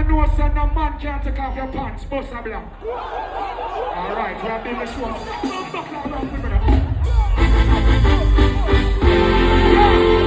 don't know, son, no man can't take off your pants, boss a blank. Alright, we have been the show.